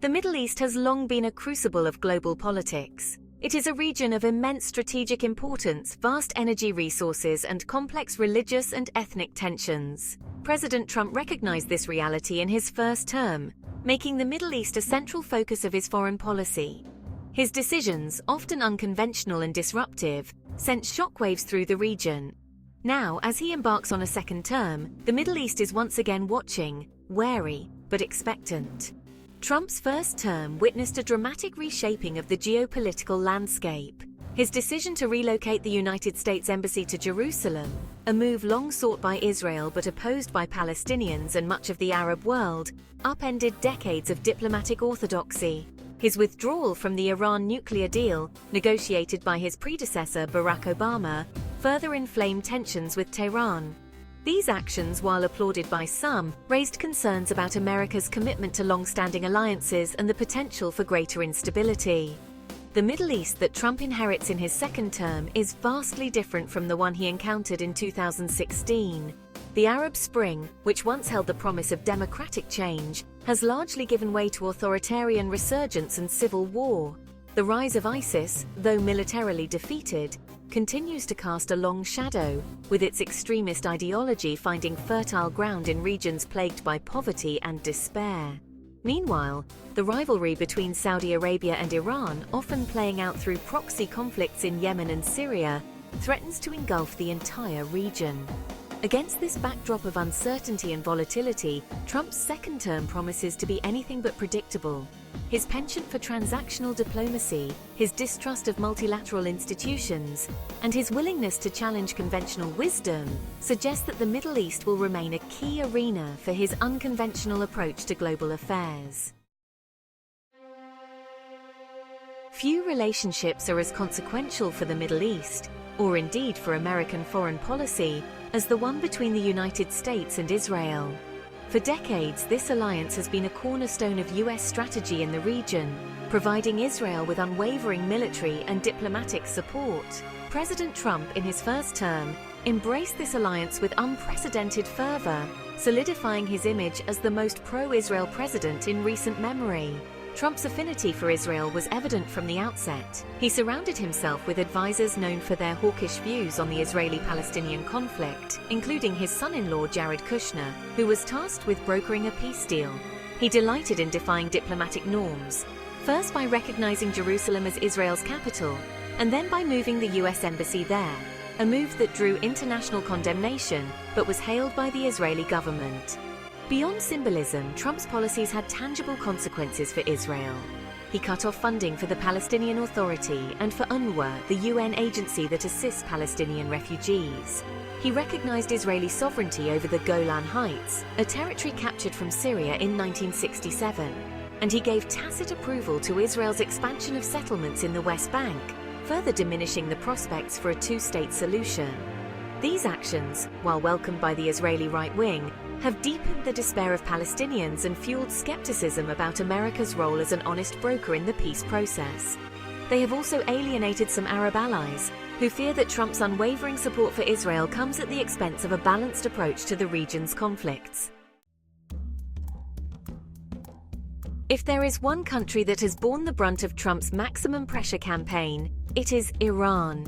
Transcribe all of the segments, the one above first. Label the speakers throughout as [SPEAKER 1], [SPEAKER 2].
[SPEAKER 1] The Middle East has long been a crucible of global politics. It is a region of immense strategic importance, vast energy resources, and complex religious and ethnic tensions. President Trump recognized this reality in his first term, making the Middle East a central focus of his foreign policy. His decisions, often unconventional and disruptive, sent shockwaves through the region. Now, as he embarks on a second term, the Middle East is once again watching, wary, but expectant. Trump's first term witnessed a dramatic reshaping of the geopolitical landscape. His decision to relocate the United States Embassy to Jerusalem, a move long sought by Israel but opposed by Palestinians and much of the Arab world, upended decades of diplomatic orthodoxy. His withdrawal from the Iran nuclear deal, negotiated by his predecessor Barack Obama, further inflamed tensions with Tehran. These actions, while applauded by some, raised concerns about America's commitment to long-standing alliances and the potential for greater instability. The Middle East that Trump inherits in his second term is vastly different from the one he encountered in 2016. The Arab Spring, which once held the promise of democratic change, has largely given way to authoritarian resurgence and civil war. The rise of ISIS, though militarily defeated, continues to cast a long shadow, with its extremist ideology finding fertile ground in regions plagued by poverty and despair. Meanwhile, the rivalry between Saudi Arabia and Iran, often playing out through proxy conflicts in Yemen and Syria, threatens to engulf the entire region. Against this backdrop of uncertainty and volatility, Trump's second term promises to be anything but predictable. His penchant for transactional diplomacy, his distrust of multilateral institutions, and his willingness to challenge conventional wisdom suggest that the Middle East will remain a key arena for his unconventional approach to global affairs. Few relationships are as consequential for the Middle East, or indeed for American foreign policy, as the one between the United States and Israel. For decades, this alliance has been a cornerstone of U.S. strategy in the region, providing Israel with unwavering military and diplomatic support. President Trump, in his first term, embraced this alliance with unprecedented fervor, solidifying his image as the most pro-Israel president in recent memory. Trump's affinity for Israel was evident from the outset. He surrounded himself with advisors known for their hawkish views on the Israeli-Palestinian conflict, including his son-in-law Jared Kushner, who was tasked with brokering a peace deal. He delighted in defying diplomatic norms, first by recognizing Jerusalem as Israel's capital, and then by moving the U.S. embassy there, a move that drew international condemnation but was hailed by the Israeli government. Beyond symbolism, Trump's policies had tangible consequences for Israel. He cut off funding for the Palestinian Authority and for UNRWA, the UN agency that assists Palestinian refugees. He recognized Israeli sovereignty over the Golan Heights, a territory captured from Syria in 1967, and he gave tacit approval to Israel's expansion of settlements in the West Bank, further diminishing the prospects for a two-state solution. These actions, while welcomed by the Israeli right wing, have deepened the despair of Palestinians and fueled skepticism about America's role as an honest broker in the peace process. They have also alienated some Arab allies, who fear that Trump's unwavering support for Israel comes at the expense of a balanced approach to the region's conflicts. If there is one country that has borne the brunt of Trump's maximum pressure campaign, it is Iran.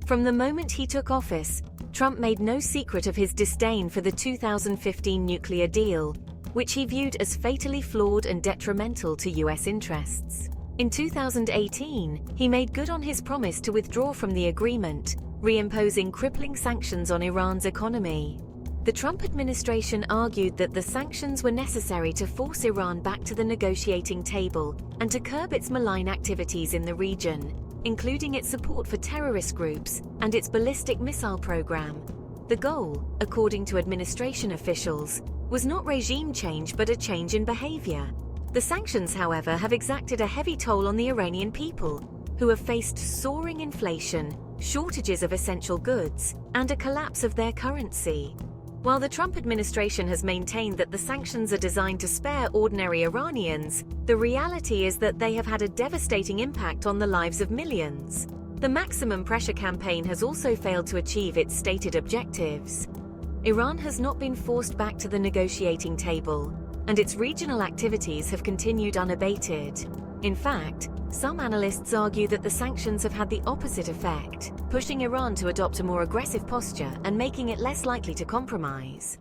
[SPEAKER 1] From the moment he took office, Trump made no secret of his disdain for the 2015 nuclear deal, which he viewed as fatally flawed and detrimental to U.S. interests. In 2018, he made good on his promise to withdraw from the agreement, reimposing crippling sanctions on Iran's economy. The Trump administration argued that the sanctions were necessary to force Iran back to the negotiating table and to curb its malign activities in the region, including its support for terrorist groups and its ballistic missile program. The goal, according to administration officials, was not regime change but a change in behavior. The sanctions, however, have exacted a heavy toll on the Iranian people, who have faced soaring inflation, shortages of essential goods, and a collapse of their currency. While the Trump administration has maintained that the sanctions are designed to spare ordinary Iranians, the reality is that they have had a devastating impact on the lives of millions. The maximum pressure campaign has also failed to achieve its stated objectives. Iran has not been forced back to the negotiating table, and its regional activities have continued unabated. In fact, some analysts argue that the sanctions have had the opposite effect, pushing Iran to adopt a more aggressive posture and making it less likely to compromise.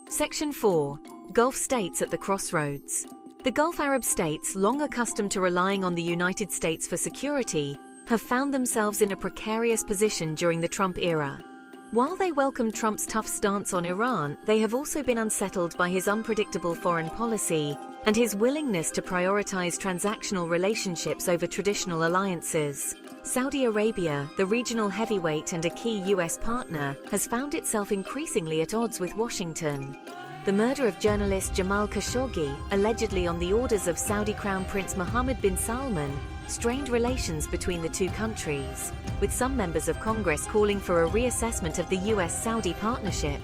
[SPEAKER 1] Section 4. Gulf states at the crossroads. The Gulf Arab states, long accustomed to relying on the United States for security, have found themselves in a precarious position during the Trump era. While they welcome Trump's tough stance on Iran, they have also been unsettled by his unpredictable foreign policy and his willingness to prioritize transactional relationships over traditional alliances. Saudi Arabia, the regional heavyweight and a key U.S. partner, has found itself increasingly at odds with Washington. The murder of journalist Jamal Khashoggi, allegedly on the orders of Saudi Crown Prince Mohammed bin Salman, strained relations between the two countries, with some members of Congress calling for a reassessment of the U.S.-Saudi partnership.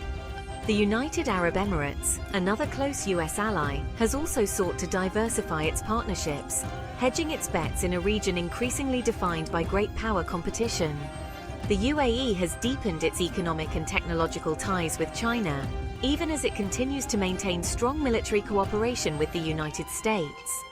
[SPEAKER 1] The United Arab Emirates, another close U.S. ally, has also sought to diversify its partnerships, hedging its bets in a region increasingly defined by great power competition. The UAE has deepened its economic and technological ties with China, even as it continues to maintain strong military cooperation with the United States.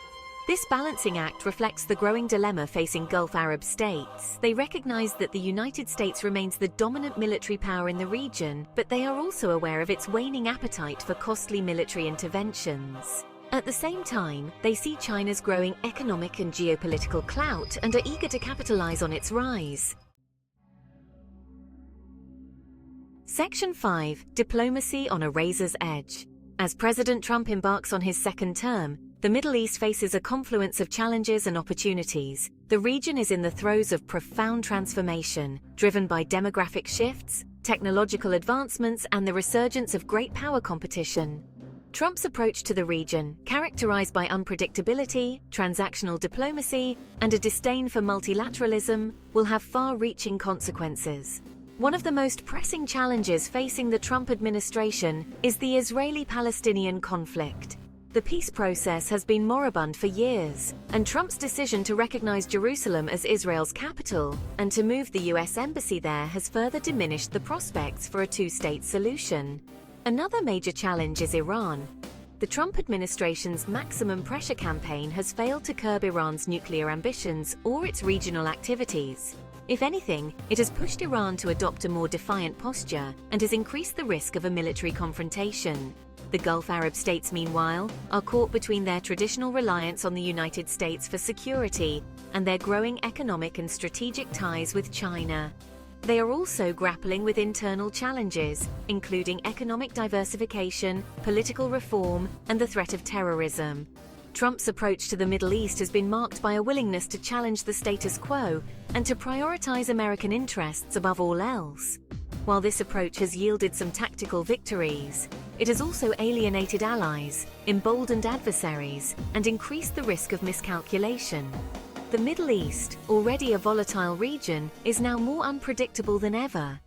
[SPEAKER 1] This balancing act reflects the growing dilemma facing Gulf Arab states. They recognize that the United States remains the dominant military power in the region, but they are also aware of its waning appetite for costly military interventions. At the same time, they see China's growing economic and geopolitical clout and are eager to capitalize on its rise. Section 5. Diplomacy on a razor's edge. As President Trump embarks on his second term, the Middle East faces a confluence of challenges and opportunities. The region is in the throes of profound transformation, driven by demographic shifts, technological advancements, and the resurgence of great power competition. Trump's approach to the region, characterized by unpredictability, transactional diplomacy, and a disdain for multilateralism, will have far-reaching consequences. One of the most pressing challenges facing the Trump administration is the Israeli-Palestinian conflict. The peace process has been moribund for years, and Trump's decision to recognize Jerusalem as Israel's capital and to move the U.S. embassy there has further diminished the prospects for a two-state solution. Another major challenge is Iran. The Trump administration's maximum pressure campaign has failed to curb Iran's nuclear ambitions or its regional activities. If anything, it has pushed Iran to adopt a more defiant posture and has increased the risk of a military confrontation. The Gulf Arab states, meanwhile, are caught between their traditional reliance on the United States for security and their growing economic and strategic ties with China. They are also grappling with internal challenges, including economic diversification, political reform, and the threat of terrorism. Trump's approach to the Middle East has been marked by a willingness to challenge the status quo and to prioritize American interests above all else. While this approach has yielded some tactical victories, it has also alienated allies, emboldened adversaries, and increased the risk of miscalculation. The Middle East, already a volatile region, is now more unpredictable than ever.